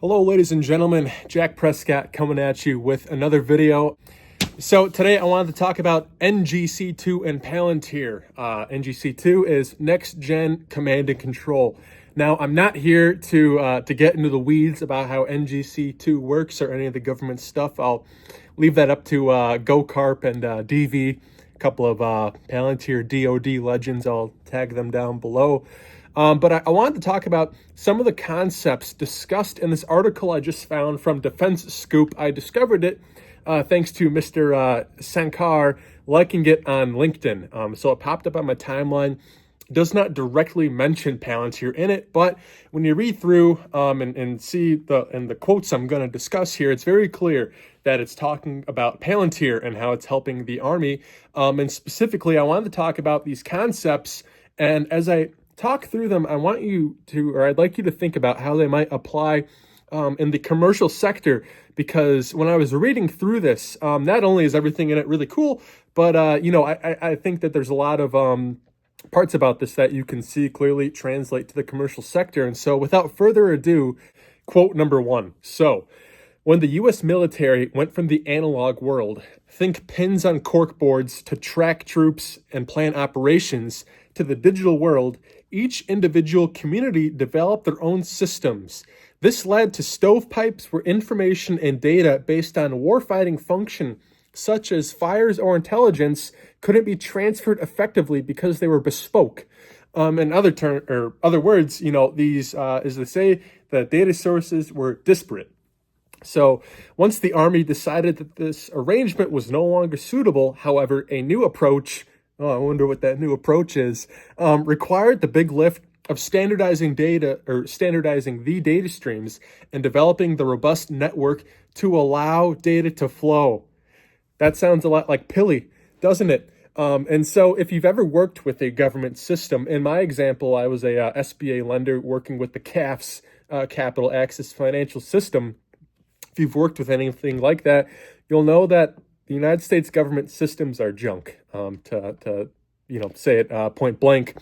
Hello, ladies and gentlemen. Jack Prescott coming at you with another video. So today I wanted to talk about NGC2 and Palantir. NGC2 is Next Gen Command and Control. Now, I'm not here to get into the weeds about how NGC2 works or any of the government stuff. I'll leave that up to GoCarp and DV, a couple of Palantir DoD legends. I'll tag them down below. But I wanted to talk about some of the concepts discussed in this article I just found from Defense Scoop. I discovered it thanks to Mr. Sankar liking it on LinkedIn. So it popped up on my timeline. It does not directly mention Palantir in it, but when you read through and see the quotes I'm going to discuss here, it's very clear that it's talking about Palantir and how it's helping the Army. And specifically, I wanted to talk about these concepts, and as I talk through them, I'd like you to think about how they might apply in the commercial sector, because when I was reading through this, not only is everything in it really cool, but I think that there's a lot of parts about this that you can see clearly translate to the commercial sector. And so without further ado, quote number one. So, when the U.S. military went from the analog world, think pins on corkboards to track troops and plan operations, to the digital world, each individual community developed their own systems. This led to stovepipes where information and data based on warfighting function, such as fires or intelligence, couldn't be transferred effectively because they were bespoke. In other words, these, as they say, the data sources were disparate. So once the Army decided that this arrangement was no longer suitable, however, a new approach, I wonder what that new approach is, required the big lift of standardizing the data streams and developing the robust network to allow data to flow. That sounds a lot like Pilly, doesn't it? And so if you've ever worked with a government system, in my example, I was a SBA lender working with the CAFS, Capital Access Financial System. If you've worked with anything like that, you'll know that the United States government systems are junk, to say it point blank.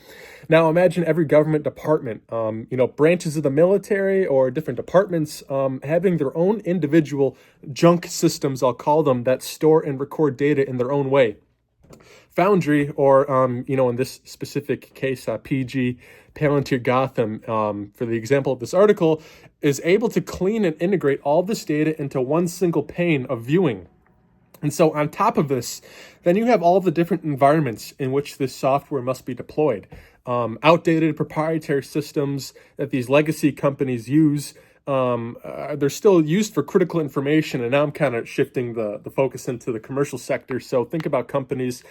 Now imagine every government department, branches of the military or different departments having their own individual junk systems, I'll call them, that store and record data in their own way. Foundry, or in this specific case, PG, Palantir Gotham, for the example of this article, is able to clean and integrate all this data into one single pane of viewing. And so on top of this, then you have all the different environments in which this software must be deployed. Outdated proprietary systems that these legacy companies use, they're still used for critical information. And now I'm kind of shifting the focus into the commercial sector. So think about companies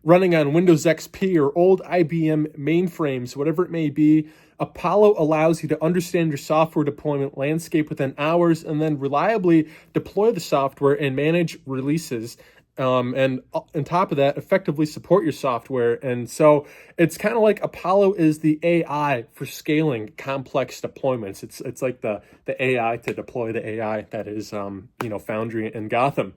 running on Windows XP or old IBM mainframes, whatever it may be. Apollo allows you to understand your software deployment landscape within hours and then reliably deploy the software and manage releases. And on top of that, effectively support your software. And so it's kind of like Apollo is the AI for scaling complex deployments. It's like the AI to deploy the AI that is, Foundry and Gotham.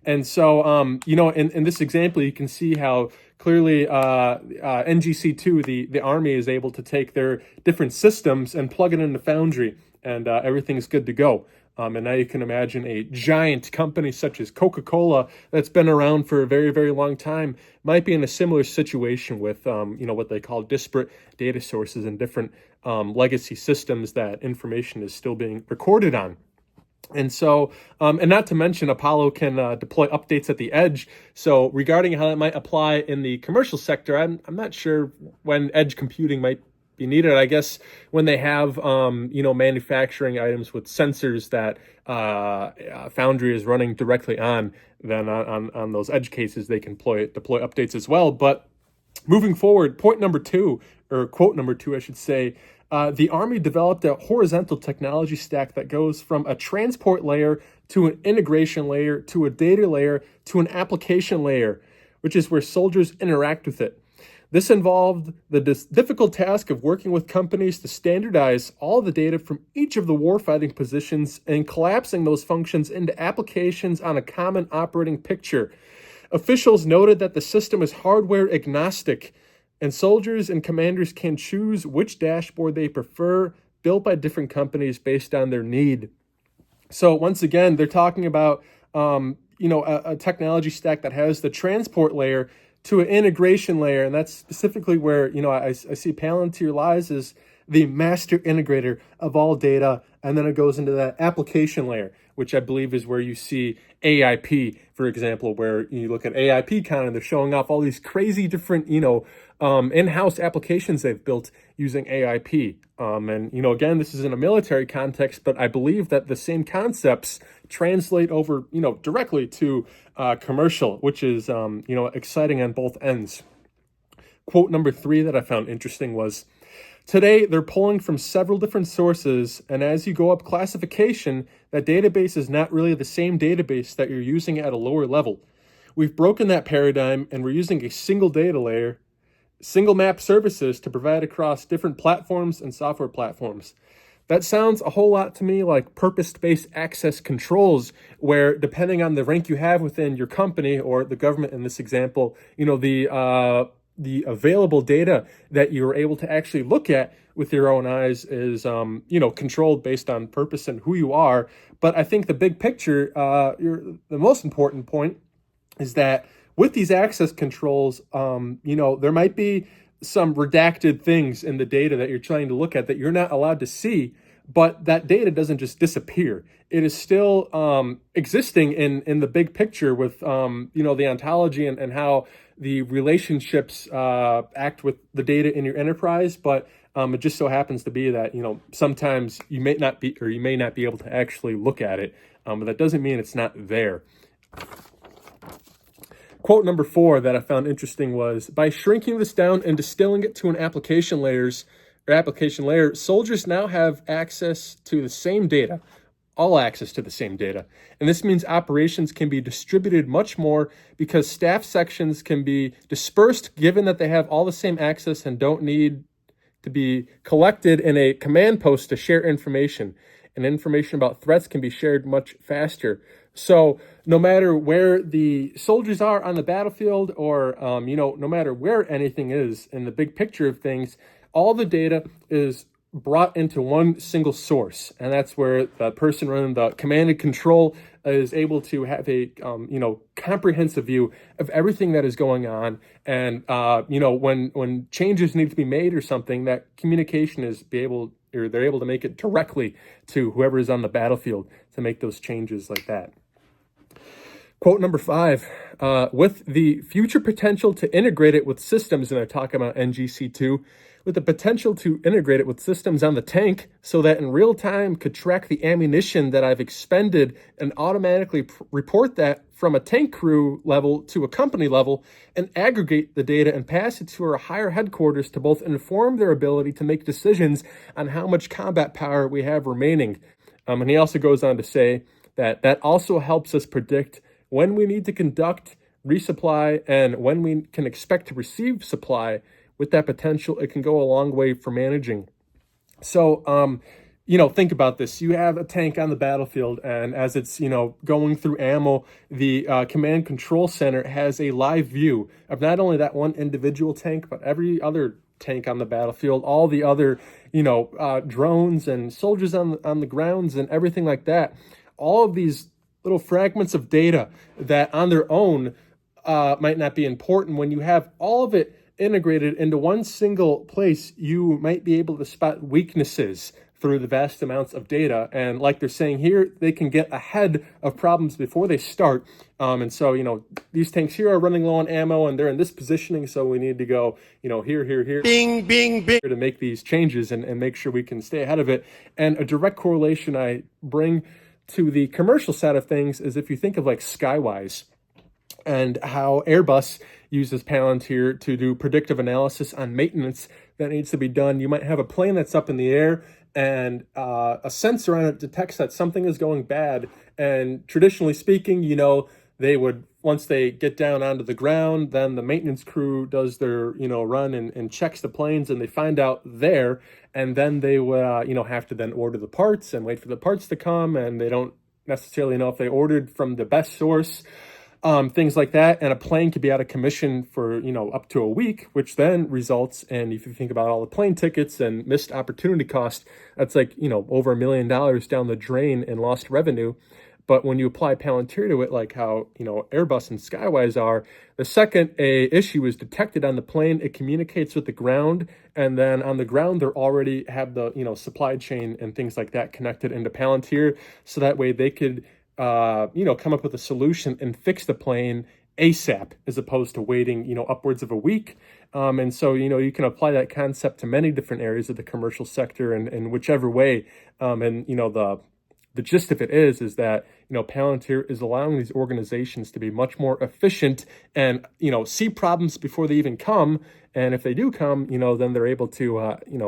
And so, in this example, you can see how clearly NGC2, the Army, is able to take their different systems and plug it into Foundry, and everything's good to go. And now you can imagine a giant company such as Coca-Cola that's been around for a very, very long time might be in a similar situation with, what they call disparate data sources and different legacy systems that information is still being recorded on. And so, and not to mention, Apollo can deploy updates at the edge. So regarding how that might apply in the commercial sector, I'm not sure when edge computing might be needed. I guess when they have, manufacturing items with sensors that Foundry is running directly on, then on those edge cases, they can deploy updates as well. But moving forward, quote number two, I should say, the Army developed a horizontal technology stack that goes from a transport layer to an integration layer to a data layer to an application layer, which is where soldiers interact with it. This involved the difficult task of working with companies to standardize all the data from each of the warfighting positions and collapsing those functions into applications on a common operating picture. Officials noted that the system is hardware agnostic, and soldiers and commanders can choose which dashboard they prefer, built by different companies based on their need. So once again, they're talking about, a technology stack that has the transport layer to an integration layer. And that's specifically where, I see Palantir lies as the master integrator of all data. And then it goes into that application layer, which I believe is where you see AIP, for example, where you look at AIP kind of, they're showing off all these crazy different, in-house applications they've built using AIP. And, again, this is in a military context, but I believe that the same concepts translate over, directly to commercial, which is, exciting on both ends. Quote number 3 that I found interesting was, today, they're pulling from several different sources, and as you go up classification, that database is not really the same database that you're using at a lower level. We've broken that paradigm, and we're using a single data layer, single map services to provide across different platforms and software platforms. That sounds a whole lot to me like purpose-based access controls, where depending on the rank you have within your company or the government in this example, the available data that you're able to actually look at with your own eyes is, controlled based on purpose and who you are. But I think the big picture, the most important point is that with these access controls, there might be some redacted things in the data that you're trying to look at that you're not allowed to see, but that data doesn't just disappear. It is still existing in the big picture with, the ontology and how the relationships act with the data in your enterprise. But it just so happens to be that, sometimes you may not be able to actually look at it, but that doesn't mean it's not there. Quote number 4 that I found interesting was, by shrinking this down and distilling it to an application layer, soldiers now have access to the same data, all access to the same data. And this means operations can be distributed much more because staff sections can be dispersed given that they have all the same access and don't need to be collected in a command post to share information. And information about threats can be shared much faster. So no matter where the soldiers are on the battlefield or, no matter where anything is in the big picture of things, all the data is brought into one single source. And that's where the person running the command and control is able to have a, comprehensive view of everything that is going on. And, when changes need to be made or something, that communication is they're able to make it directly to whoever is on the battlefield to make those changes like that. Quote number 5, with the future potential to integrate it with systems, and they're talking about NGC2, with the potential to integrate it with systems on the tank so that in real time could track the ammunition that I've expended and automatically report that from a tank crew level to a company level and aggregate the data and pass it to our higher headquarters to both inform their ability to make decisions on how much combat power we have remaining. And he also goes on to say that also helps us predict when we need to conduct resupply and when we can expect to receive supply. With that potential, it can go a long way for managing. So, think about this. You have a tank on the battlefield, and as it's, going through ammo, the command control center has a live view of not only that one individual tank, but every other tank on the battlefield, all the other, drones and soldiers on the grounds and everything like that. All of these little fragments of data that on their own might not be important. When you have all of it integrated into one single place, you might be able to spot weaknesses through the vast amounts of data. And like they're saying here, they can get ahead of problems before they start. And so, these tanks here are running low on ammo and they're in this positioning. So we need to go, here, bing, bing, bing, to make these changes and make sure we can stay ahead of it. And a direct correlation I bring to the commercial side of things is if you think of like Skywise and how Airbus uses Palantir to do predictive analysis on maintenance that needs to be done. You might have a plane that's up in the air and a sensor on it detects that something is going bad. And traditionally speaking, they would, once they get down onto the ground, then the maintenance crew does their, run and checks the planes and they find out there. And then they will, have to then order the parts and wait for the parts to come. And they don't necessarily know if they ordered from the best source. things like that. And a plane could be out of commission for, up to a week, which then results in, if you think about all the plane tickets and missed opportunity cost, that's like, over $1 million down the drain in lost revenue. But when you apply Palantir to it, like how, Airbus and Skywise are, the second a issue is detected on the plane, it communicates with the ground. And then on the ground, they already have the, supply chain and things like that connected into Palantir. So that way they could, come up with a solution and fix the plane ASAP, as opposed to waiting, upwards of a week. And so, you can apply that concept to many different areas of the commercial sector and whichever way. The gist of it is that, Palantir is allowing these organizations to be much more efficient and, see problems before they even come. And if they do come, then they're able to,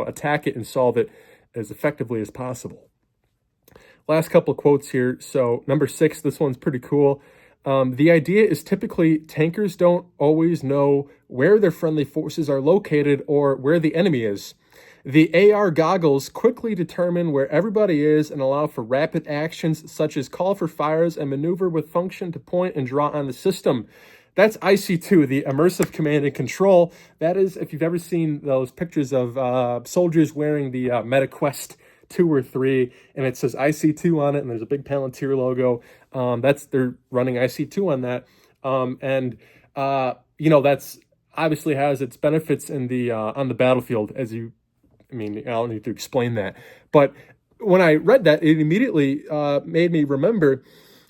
attack it and solve it as effectively as possible. Last couple of quotes here. So number 6, this one's pretty cool. The idea is typically tankers don't always know where their friendly forces are located or where the enemy is. The AR goggles quickly determine where everybody is and allow for rapid actions such as call for fires and maneuver with function to point and draw on the system. That's IC2, the immersive command and control. That is, if you've ever seen those pictures of soldiers wearing the MetaQuest 2 or 3, and it says IC2 on it, and there's a big Palantir logo. They're running IC2 on that. That's obviously has its benefits in the on the battlefield, I don't need to explain that. But when I read that, it immediately made me remember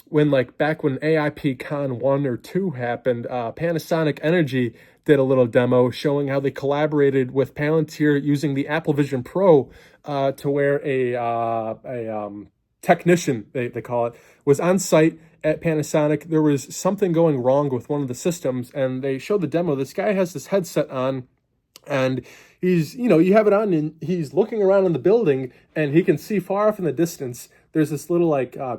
when, back when AIP Con 1 or 2 happened, Panasonic Energy did a little demo showing how they collaborated with Palantir using the Apple Vision Pro to where a technician, they call it, was on site at Panasonic. There was something going wrong with one of the systems, and they showed the demo. This guy has this headset on, and he's, you have it on, and he's looking around in the building, and he can see far off in the distance, there's this little,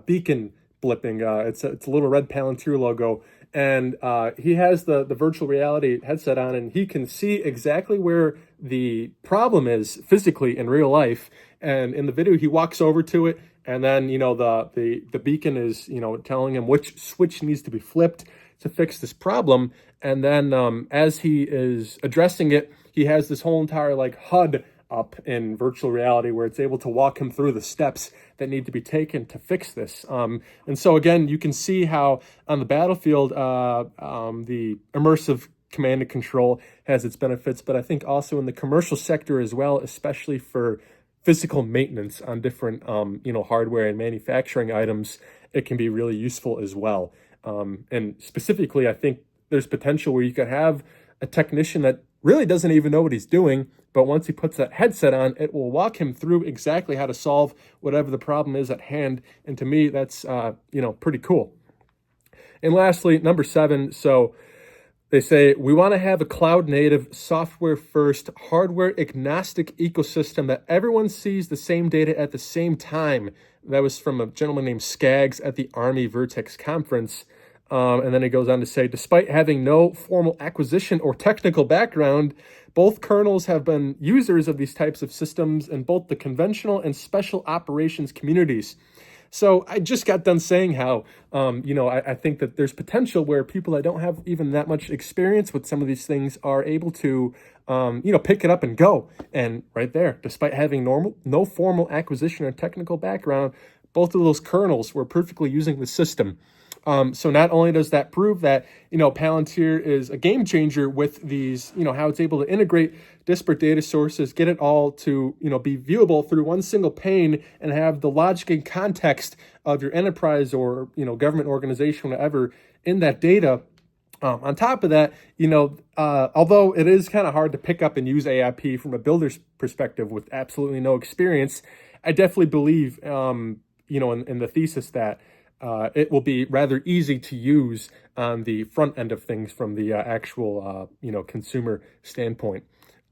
beacon blipping. It's a little red Palantir logo, and he has the virtual reality headset on, and he can see exactly where the problem is physically in real life. And in the video, he walks over to it, and then, the beacon is, telling him which switch needs to be flipped to fix this problem. And then as he is addressing it, he has this whole entire HUD up in virtual reality where it's able to walk him through the steps that need to be taken to fix this. And so again, you can see how on the battlefield, the immersive command and control has its benefits, but I think also in the commercial sector as well, especially for physical maintenance on different, hardware and manufacturing items, it can be really useful as well. And specifically, I think there's potential where you could have a technician that really doesn't even know what he's doing, but once he puts that headset on, it will walk him through exactly how to solve whatever the problem is at hand. And to me, that's, pretty cool. And lastly, number 7, so they say, we want to have a cloud-native, software-first, hardware-agnostic ecosystem that everyone sees the same data at the same time. That was from a gentleman named Skaggs at the Army Vertex conference. And then it goes on to say, despite having no formal acquisition or technical background, both colonels have been users of these types of systems in both the conventional and special operations communities. So I just got done saying how, I think that there's potential where people that don't have even that much experience with some of these things are able to, pick it up and go. And right there, despite having no formal acquisition or technical background, both of those colonels were perfectly using the system. So not only does that prove that, Palantir is a game changer with these, how it's able to integrate disparate data sources, get it all to, be viewable through one single pane and have the logic and context of your enterprise or, government organization, whatever, in that data. On top of that, although it is kind of hard to pick up and use AIP from a builder's perspective with absolutely no experience, I definitely believe, in the thesis that it will be rather easy to use on the front end of things from the actual, consumer standpoint.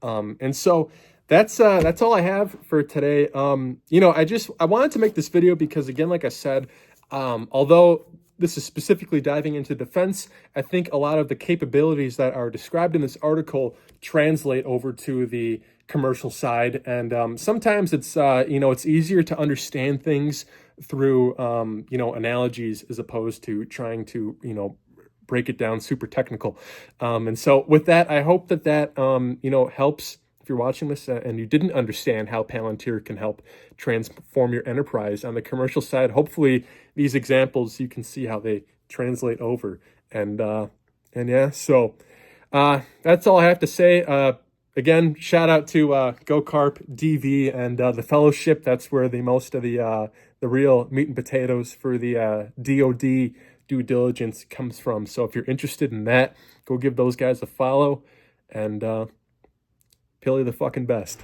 And so that's all I have for today. I wanted to make this video because, again, like I said, although this is specifically diving into defense, I think a lot of the capabilities that are described in this article translate over to the commercial side. And sometimes it's, it's easier to understand things through, analogies as opposed to trying to, break it down super technical. And so with that, I hope that you know, helps. If you're watching this and you didn't understand how Palantir can help transform your enterprise on the commercial side, hopefully these examples, you can see how they translate over. And yeah, so that's all I have to say. Again, shout out to GoCarp DV and the Fellowship. That's where most of the real meat and potatoes for the DoD due diligence comes from. So if you're interested in that, go give those guys a follow, and Pilly the fucking best.